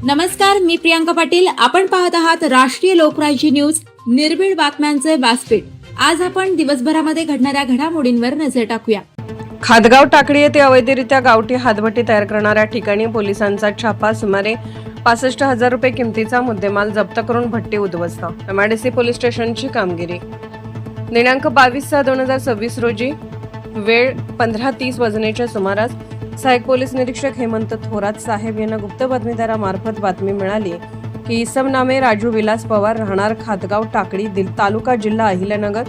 नमस्कार, मी प्रियांका पाटील. आपण पाहत आहात राष्ट्रीय लोकराज्य न्यूज, निर्भीड बातम्यांचे व्यासपीठ. आज आपण दिवसभरामध्ये घडणाऱ्या घडामोडींवर नजर टाकूया. खादगाव टाकळी येथे अवैधरित्या गावठी हातभट्टी तयार करणाऱ्या ठिकाणी पोलिसांचा छापा. सुमारे 65,000 रुपये किमतीचा मुद्देमाल जप्त करून भट्टी उद्ध्वस्त. MIDC पोलीस स्टेशनची कामगिरी. दिनांक 22/6/2026 रोजी वेळ 15:30 वाजण्याच्या सुमारास सहाय्यक पोलीस निरीक्षक हेमंत थोरात साहेब यांना गुप्त बातमीदारामार्फत बातमी मिळाली की इसम नामे राजू विलास पवार, राहणार खादगाव टाकळी, तालुका जिल्हा अहिल्यानगर,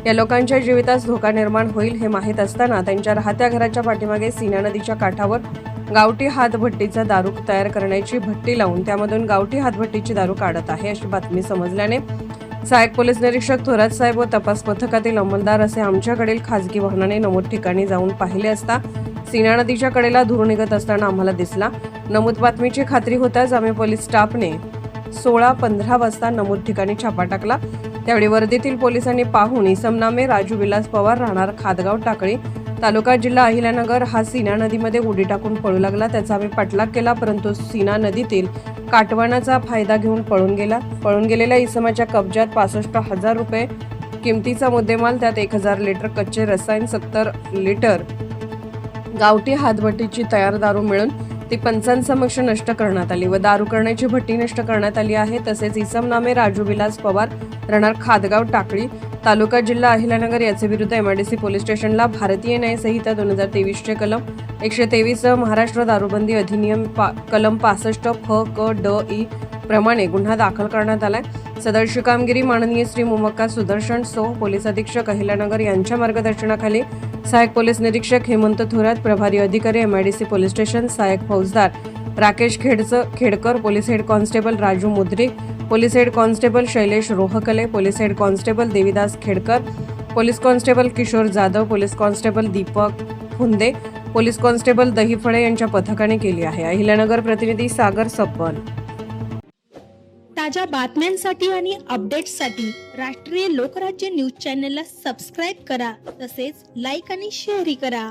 या लोकांच्या जीवितास धोका निर्माण होईल हे माहीत असताना त्यांच्या राहत्या घराच्या पाठीमागे सीना नदीच्या काठावर गावठी हातभट्टीचा दारू तयार करण्याची भट्टी लावून त्यामधून गावठी हातभट्टीची दारू काढत आहे अशी बातमी समजल्याने सहाय्यक पोलीस निरीक्षक थोरात साहेब व तपास पथकातील अंमलदार असे आमच्याकडील खासगी वाहनाने नमूद ठिकाणी जाऊन पाहिले असता सीना नदीच्या कडेला धूर निघत असताना आम्हाला दिसला. नमूद बातमीची खात्री होताच आम्ही पोलीस स्टाफने 16:15 वाजता नमूद ठिकाणी छापा टाकला. त्यावेळी वर्दीतील पोलिसांनी पाहून इसम नामे राजू विलास पवार, राहणार खादगाव टाकळी, तालुका जिल्हा अहिल्यानगर हा सीना नदीमध्ये उडी टाकून पळू लागला. त्याचा आम्ही पाठलाग केला, परंतु सीना नदीतील काटवणाचा फायदा घेऊन पळून गेलेल्या इसमाच्या कब्जात 65,000 रुपये किमतीचा मुद्देमाल, त्यात 1,000 लिटर कच्चे रसायन, 70 लिटर गावठी हातभट्टीची तयार दारू मिळून ती पंचांसमक्ष नष्ट करण्यात आली व दारू करण्याची भट्टी नष्ट करण्यात आली आहे. तसेच इसम नामे राजू विलास पवार, राहणार खादगाव टाकळी, तालुका जिल्हा अहिल्यानगर याचे विरुद्ध MIDC पोलीस स्टेशनला भारतीय न्याय संहिता 2023 चे कलम 123 महाराष्ट्र दारूबंदी अधिनियम कलम 65 फ क ड इ प्रमाणे गुन्हा दाखल करण्यात आलाय. सदरची कामगिरी माननीय श्री मुमक्का सुदर्शन सो, पोलीस अधीक्षक अहिल्यानगर यांच्या मार्गदर्शनाखाली सहाय्यक पोलीस निरीक्षक हेमंत थोरात, प्रभारी अधिकारी MIDC पोलीस स्टेशन, सहाय्यक फौजदार Rakesh Khedkar, police head constable Raju Mudrik, police head constable Shailesh Rohakle, police head constable Devidas Khedkar, police constable Kishor Jadhav, police constable Deepak Phunde, police constable Dahiphale यांच्या पथकाने केली आहे. अहिल्यानगर प्रतिनिधी सागर सप्पन. ताज्या बातम्यांसाठी आणि अपडेट्ससाठी राष्ट्रीय लोकराज्य न्यूज चॅनलला सबस्क्राईब करा, तसेच लाईक आणि शेअरही करा.